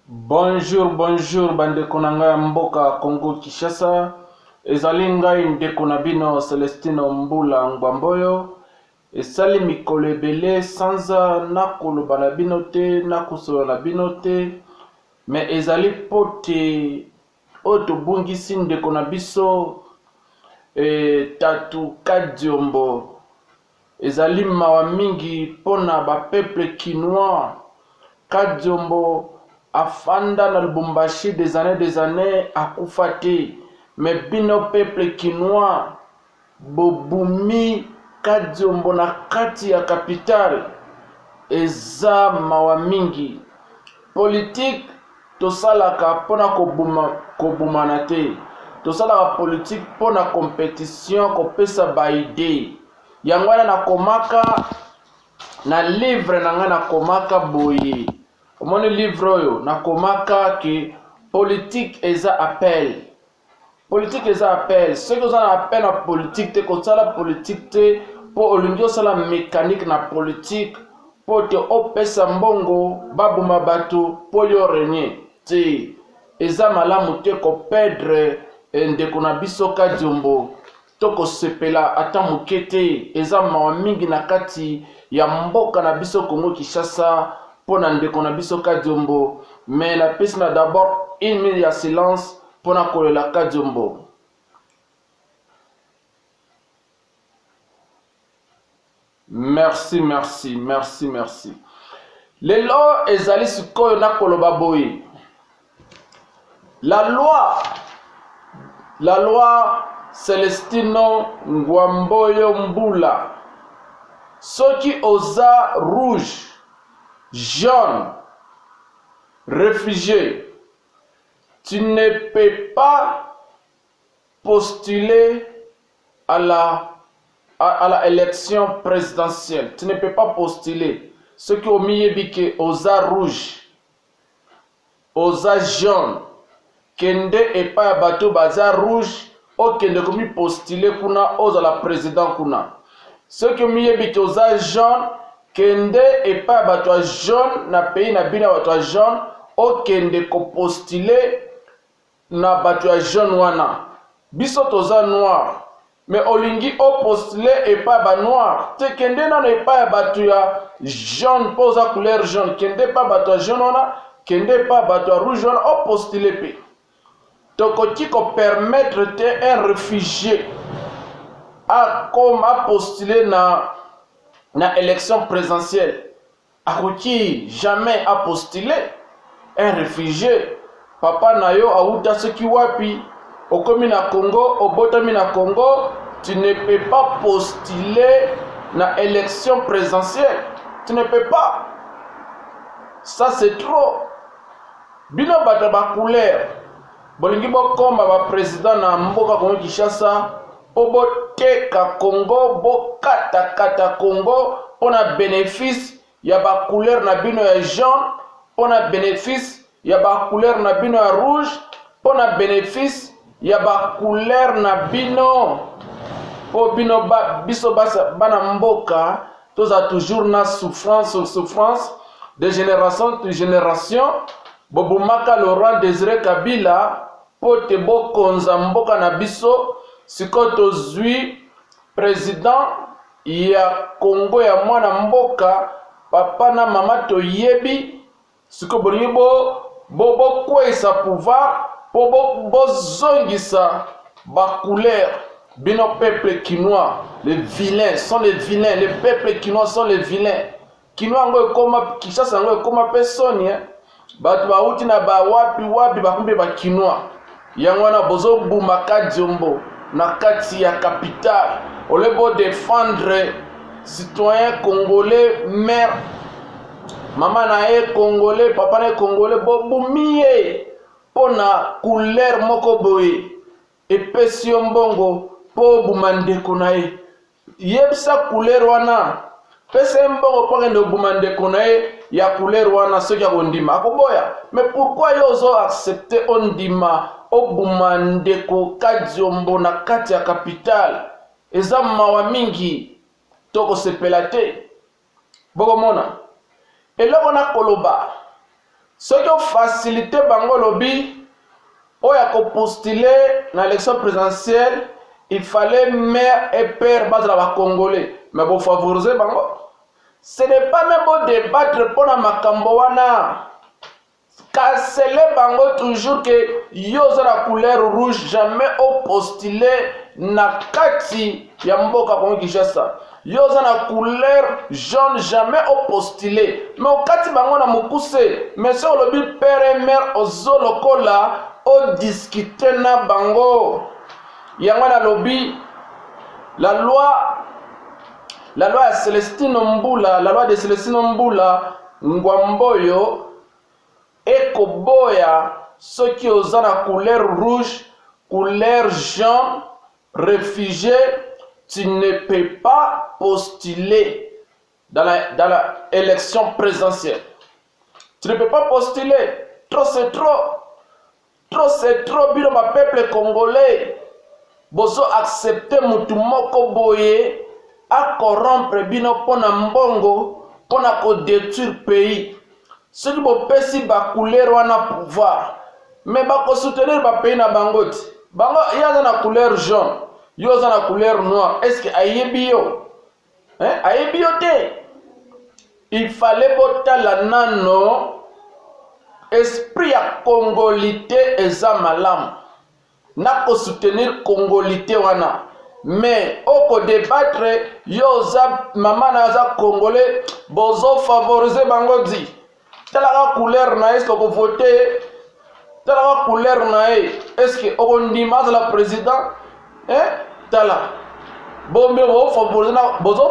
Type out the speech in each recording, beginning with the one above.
Bonjour, bonjour, bandeko na ngai ya mboka Congo Kinshasa. Ezali ngai ndeko na bino Celestino Mbula Ngwamboyo. Esali mikolo ebele sanza na koloba na bino te, na kosola na bino te. Me ezali pote oyo tobungisi ndeko na biso Tatu Kadiombo. Ezali mawa mingi pona ba peuple kinois. Kadiombo afanda na Lubumbashi des années akufa te. Mais bino peuple kinois bobumi Kadiombo na kati ya capitale eza mawa mingi. Politique tosalaka pona kobumana te. Tosalaka politique pona compétition kopesa ba idée. Yango wana nakomaka na livre nanga nakomaka boye. Omoni livre oyo nakomaka ke politique eza appel. Politique eza appel. Ce que ça appelle na politique te kosala politique te po olingi osala mécanique na politique po te opesa mbongo babuma bato po yo régner te. Eza malamu te ko perdre ndeko na biso Kadiombo. Toko sepela ata muke te. Eza mawa mingi na kati ya mboka na biso Congo Kinshasa pona ndeko na biso Kadiombo. Mais la piste na d'abord une minute ya silence pona kolela Kadiombo. Merci, merci, merci, merci. Lelo ezali sikoyo na koloba boye. La loi Celestino Ngwamboyo Mbula. Soki oza rouge, jaune, réfugié, tu ne peux pas postuler à la élection présidentielle. Tu ne peux pas postuler. Ceux qui ont mis que oza rouge, oza jaune, kende et pas bateau baza rouge, o kende komi postuler kuna oza la président kuna. Ceux qui ont mis que oza jaune, kende et pas bateau jaune na pays na bina bateau jaune, o kende ko postuler na bateau jaune wana. Biso toza noir. Mais olingi o postulé et pas ba noir. Te kende na ne pas batu ya jaune posa couleur jaune. Kende pas batu jaune ona, kende pas batu rouge ona o postulé pe. Tokoti ko permettre te un réfugié a comme a postulé na élection présidentielle. Akoti jamais a postulé un réfugié. Papa na yo auta soki wapi. Au komi na Congo, au botami na Congo, tu ne peux pas postuler na élection présidentielle. Tu ne peux pas. Ça c'est trop. Bino bata ba couleur. Bolingi bo komba ba président na mboka Congo Kinshasa, po boteka Congo, bo kata Congo pona bénéfice ya ba couleur na bino ya jaune, pona bénéfice ya ba couleur na bino ya rouge, pona bénéfice ya ba couleur na bino po bino biso bana mboka toza toujours na souffrance de génération en génération. Bobumaka Laurent Désiré Kabila po te bokonza mboka na biso siko tozwi président ya Congo ya mwana mboka papa na mama toyebi siko bolingi bo kwesa pouvoir po bozongisa ba couleur. Bino peuple kinois, les vilains sont les vilains, les peuples kinois sont les vilains. Kinois ngo ekoma Kinshasa ngo ekoma pesoni batu bauti na ba wapi bakumbe ba kinois. Yango na bozo buma Kadiombo na kati ya capitale. Olebo défendre citoyen congolais, mère maman na e congolais, papa na congolais bobumie pona couleur moko boye epesi yo mbongo po bumandeko na ye. Yebisa couleur wana pesa mbongo po ngende bumandeko na ye ya couleur wana soki akondima akoboya. Mais pourquoi yo ozo accepter ondima o bumandeko Kadiombo na kati ya capitale? Eza mawa mingi toko sepela te. Boko mona eloko na koloba Ce qui facilité bango lobby oya ko postuler dans l'élection présidentielle, il fallait mère et père battre la Congolais, mais pour favoriser bango. Ce n'est pas même pour débattre pour la makambo wana. Cancele bango toujours que yoza la couleur rouge jamais au postuler na kati ya mboka Kongo Kinshasa. Yoza na couleur jaune jamais au postuler. Mais au kati bango na mukuse, monsieur olobi père et mère ozo lokola o discuter na bango. Yango na lobby la loi ya Celestine Mbula, la loi de Celestine Mbula Ngwamboyo ekoboya ceux qui osent la couleur rouge, couleur jaune, réfugié, tu ne peux pas postuler dans la élection présidentielle. Tu ne peux pas postuler. Trop c'est trop. Trop c'est trop. Bino ma peuple congolais. Bozo accepter mutu moko boye a corrompre bino pona mbongo pona ko détruire pays. Ceux qui vont pesi ba couleur wana pouvoir, mais ba ko soutenir ba pays na bangoti. Bango yaza na couleur jaune, yoza na couleur noire. Est-ce que ayebi yo? Ayebi yo te. Il fallait botta la nano esprit ya congolité eza malam. Na ko soutenir congolité wana. Mais au ko débattre yoza mama na za congolais bozo favoriser bango di. Tala couleur na est-ce que vous votez? Tala couleur na est-ce que on dit mas la président? Tala. Bon mais vous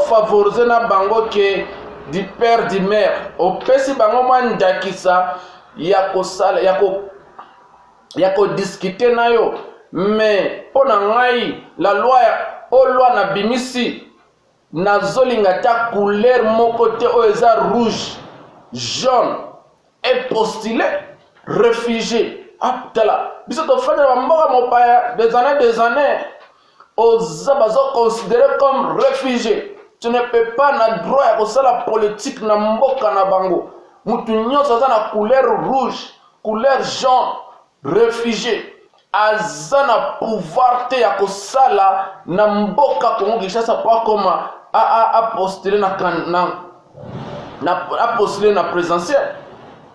favoriser na bango que du père du mère. Au pesi bango man dakisa yako sala yako discuter na yo. Mais pona ngai la loi na bimisi na zolinga ta couleur moko te o eza rouge, jaune et postulé réfugié. Tala biso to fanya mboka mopaya des années oza bazo considéré comme réfugié. Tu ne peux pas na droit ya kosala politique na mboka na bango. Mutu nyonso aza na couleur rouge, couleur jaune, réfugié. Aza na pouvoir te ya kosala na mboka Kongo Kinshasa pa koma a postuler na postuler na présidentielle.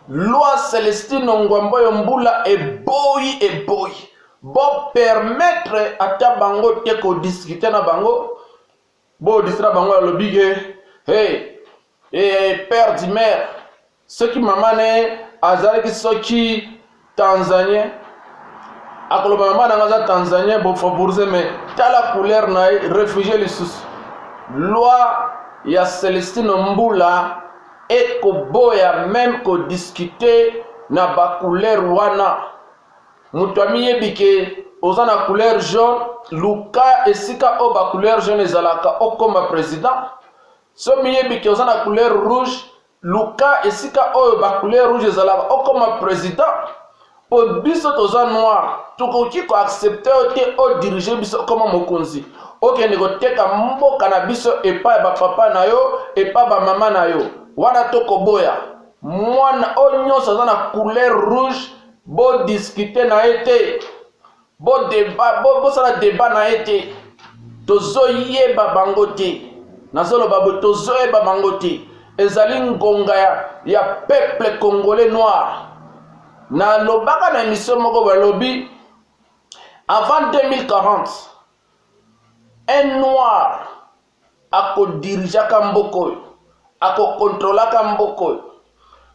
Loi Celestine Ngwamboyo Mbula eboyi bo permettre ata bango te ko discuter na bango bo distra bango ya lobige père du maire ceux qui mamane azali ki soki Tanzanien akoloba mama na ngaza Tanzanien bo favoriser mais tala couleur na réfugié lisusu. Loi ya Celestine Mbula ekoboya même ko discuter na ba couleur wana. Mutu amiyebi ke oza na couleur jaune luka esika o ba couleur jaune ezalaka okoma président. So miyebi ke oza na couleur rouge luka esika o ba couleur rouge ezalaka okoma président. Po biso toza noir tokoki ko accepter te o diriger biso koma mokonzi. Okende ko teka mboka na biso epa ba papa na yo epa ba mama na yo. Wana tokoboya mwana o nyonso aza na couleur rouge bo discuter na ete bo débat bo sala débat na ete tozo yeba bango te nazoloba bo tozo yeba bango te ezali ngonga ya peuple congolais noir. Na lobaka na émission moko balobi avant 2040 un noir ako dirigeaka mboko ako contrôlaka mboko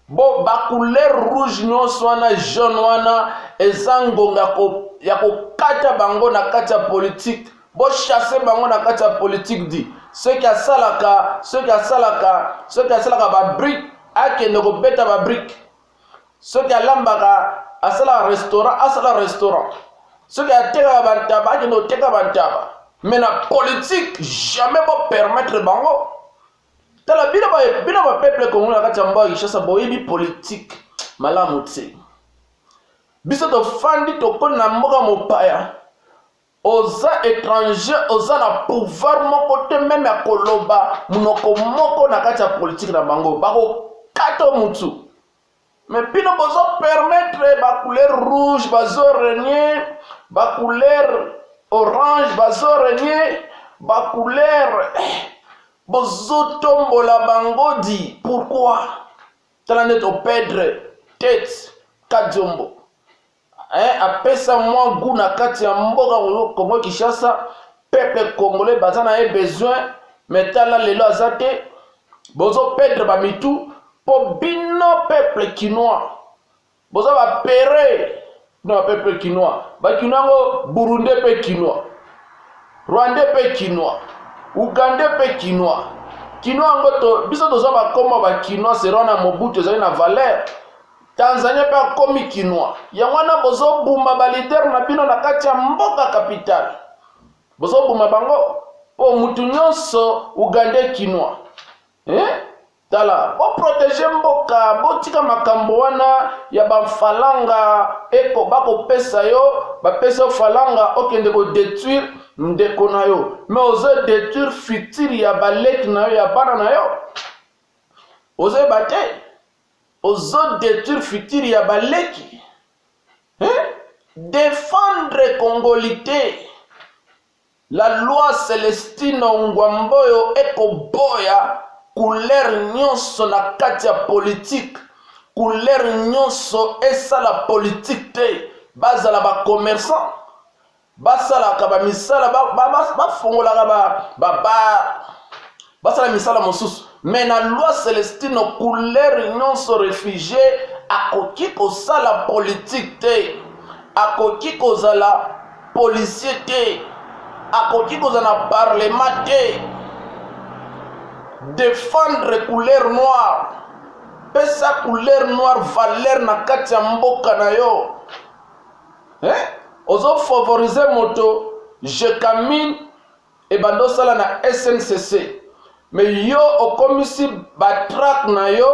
bo ba couleur rouge nyonso wana jaune wana ezangonga ya kokata bango na kati ya politique bo chasser bango na kati ya politique di ceux qui asalaka ba brique akende kobeta ba brique ceux qui alambaka asala restaurant ceux qui ateka bantaba akende koteka bantaba mais na politique jamais bo permettre bango. Tala bino ba peuple congolais kati ya mboka Kinshasa boyebi politique malamu te. Biso to fandi to kona mboka mopaya. Oza étranger oza na pouvoir moko te même ya koloba munoko moko na kati ya politique na bango. Bako kato mutu. Mais bino bozo permettre ba couleur rouge bazo régner, ba couleur orange bazo régner, ba couleur bozo tombola bango di. Pourquoi? Tala to perdre tête Kadzombo. Apesa mwa goût na kati ya mboka Congo Kinshasa, peuple congolais bazana e besoin, mais tala lelo azate bozo perdre ba mitu po bino peuple kinois. Bozo ba pere no peuple kinois. Ba kinois ngo Burundi pe kinois. Rwanda pe kinois. Uganda pe kinois. Kinois ngo to biso tozo ba koma ba kinois serona Mobutu ezali na valeur. Tanzania pe komi kinois. Yangwana bozo buma ba leader na bino na kati ya mboka capital. Bozo buma bango po mutu nyonso Uganda kinois. Tala, bo protéger mboka, bo tika makambo wana ya bafalanga eko bako pesa yo, ba pesa falanga okende ko détruire ndeko na yo. Mais ozo détruire futur ya balek na yo ya bana na yo. Ozo bate. Ozo détruire futur ya baleki. Défendre congolité. La loi Célestine Ngwamboyo eko boya couleur nyonso na kati ya politique, couleur nyonso esa la politique te, bazala ba commerçant, basala ka ba misala ba fongola ka basala misala mosusu. Mais na loi Célestine couleur nyonso réfugié akoki ko sala politique te, akoki ko zala policier te, akoki ko zala parlement te. Défendre couleur noire, pesa couleur noire valeur na kati ya mboka na yo. Ozo favoriser moto je camine et bando sala na SNCC, mais yo okomisi batrak na yo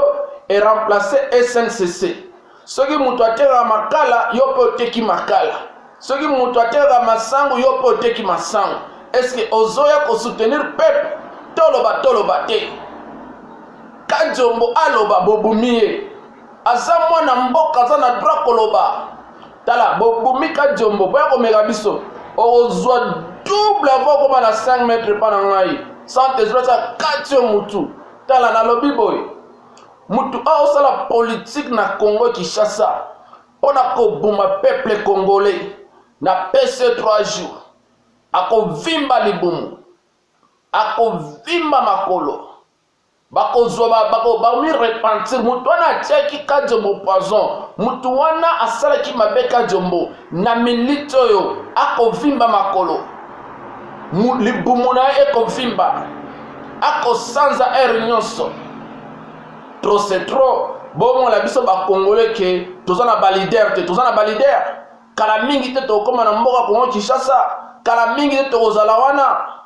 et remplacer SNCC. Soki moto ateka makala yo pe oteki makala, soki moto ateka masango yo pe oteki masango. Est-ce que ozo ya ko soutenir peuple? Toloba te. Kadzombo aloba bobumie. Aza mwana mboka aza na droit koloba. Tala bobumi Kadzombo boya komeka biso. Ozwa double avant koma na 5 mètres pa na ngai. Sans tesoro sa katio mutu. Tala na lobi boy. Mutu a osala politique na Congo Kinshasa. Pona ko buma peuple congolais. Na PC 3 jours. Ako vimba libumu. Ako vimba makolo. Bako zoba bako mi repentir. Mutu wana cheki Kadzombo poison. Mutu wana asala ki mabe Kadzombo. Na milito yo. Ako vimba makolo. Libumu na eko vimba. Ako sanza nyonso. Trop c'est trop. Bon la biso ba congolais ke tozana balider te. Tozana balider. Kala mingi te to koma na mboka Congo Kinshasa. Kala mingi te to kozala wana.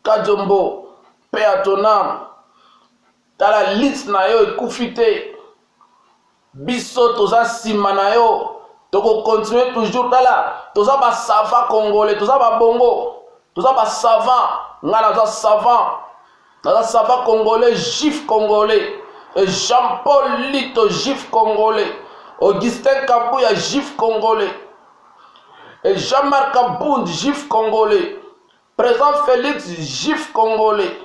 Kadzombo, paix à ton âme. Tala liste na yo ekufite. Biso toza sima na yo. Toko continuer toujours tala. Toza ba savant congolais, toza ba bongo. Toza ba savant, ngana toza savant. Toza savant congolais, juif congolais. Et Jean-Paul Lito, juif congolais. Augustin Kabouya, juif congolais. Et Jean-Marc Abound, juif congolais. Président Félix, juif congolais.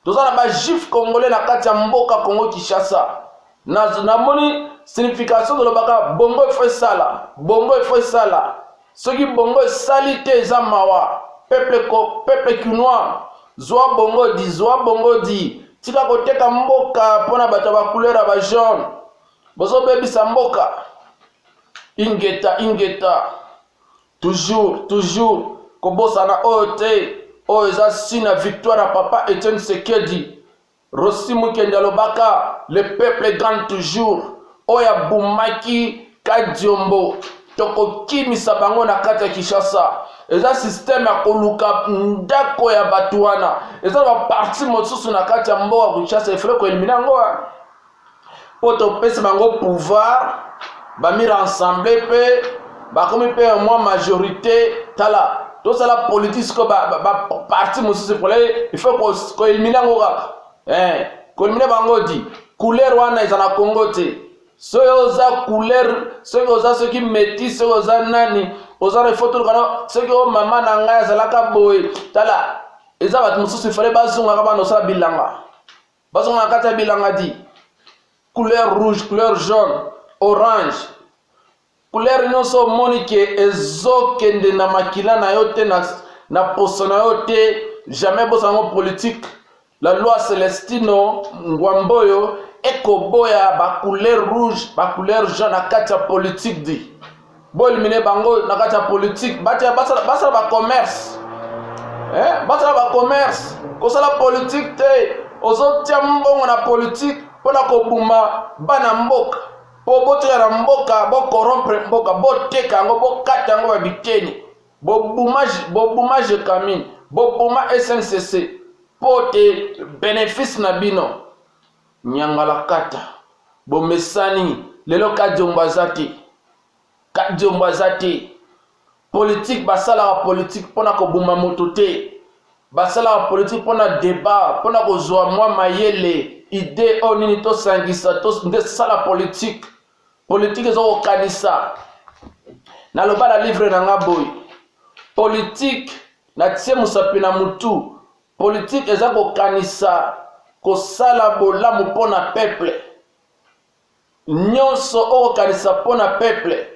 Tous les juifs congolais na kati ya mboka Congo Kinshasa. Na moni signification de l'obaka bongo fait sala. Bongo fait sala. Ceux qui bongo salité zamawa. Peuple kinois. Zoa bongo di. Tika koteka mboka pona bato ba couleur ba jaune. Bozo bebi sa mboka. Ingeta. Toujours. Kobosana ote oza sina victoire à papa Etienne Sekedi Rossi Mukende Lobaka le peuple gagne toujours oya bumaki Kadzombo toko kimisa bango na kati ya Kinshasa eza système ya koluka ndako ya batuana eza ba parti mosusu na kati ya mboka Kinshasa ifele ko eliminer ngo poto pesa bango pouvoir ba mira ensemble pe ba comme pe moi majorité tala. Tout ça la politique que parti monsieur c'est pour il faut qu'on élimine ngo kaka ko éliminer bango di couleur wana eza na Congo te. Soki oza couleur, soki oza soki métis, soki oza nani, oza na photo kana soki o mama na ngai azalaka boye. Tala, eza bato mosusu ifale bazonga ka bana osala bilanga. Bazonga kati ya bilanga di. Couleur rouge, couleur jaune, orange. Couleur nyonso omoni ke ezokende na makila na yo te na poso na yo te. Jamais bosango politique. La loi Celestino Ngwamboyo ekoboya ba couleur rouge, ba couleur jaune na kati ya politique di. Bo eliminer bango na kati ya politique, basa ba commerce. Basa ba commerce, ko sala politique te, ozotia mbongo na politique pona ko buma bana mboka. Po botia na mboka, bo corrompre mboka, bo teka ngo, bo kata ngo ba biteni. Bo boumage kamine, bo buma SNCC. Pote bénéfice na bino nyangala kata bo mesani lelo kadjombazati politique basala politique pona ko buma moto te, basala politique pona débat pona ko zwa mwa mayele idée onini to sangisa to nde sala politique ezo kanisa na lobala livre na ngaboy politique na tie musapi na mutu. Politique eza kokanisa kosala bolamu pona peuple. Nyonso okokanisa pona peuple.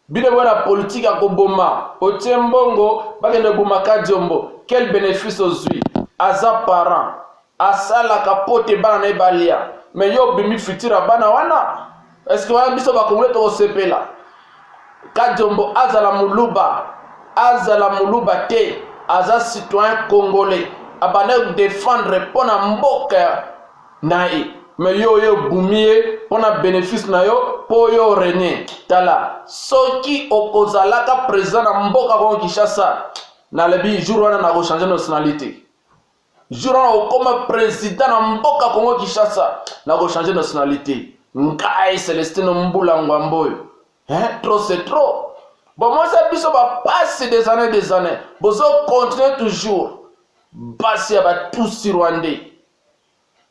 Bino bona politique ya koboma. Otie mbongo bakende boma Kajombo. Quel bénéfice ozwi? Aza parent. Asala kapote bana na ebalia. Mais yo bimi fitira bana wana. Est-ce que wana biso bakongole to sepela? Kajombo azala muluba te. Aza citoyen congolais. Abane défendre pona mboka nae. Mais yo bumie pona bénéfice na yo po yo rene. Tala soki okozalaka président na mboka ko Kinshasa na lebi jour wana na ko changer nationalité. Jour wana okoma président na mboka Kongo Kinshasa na ko changer nationalité. Ngai Celestino Mbula Ngwamboyo. Trop c'est trop. Bon moi ça biso ba passer des années. Bozo continuer toujours. Basi ya batusi Rwandais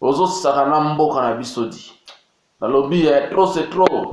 ozo sakana mboka na bisodi na lobi ya trop c'est trop.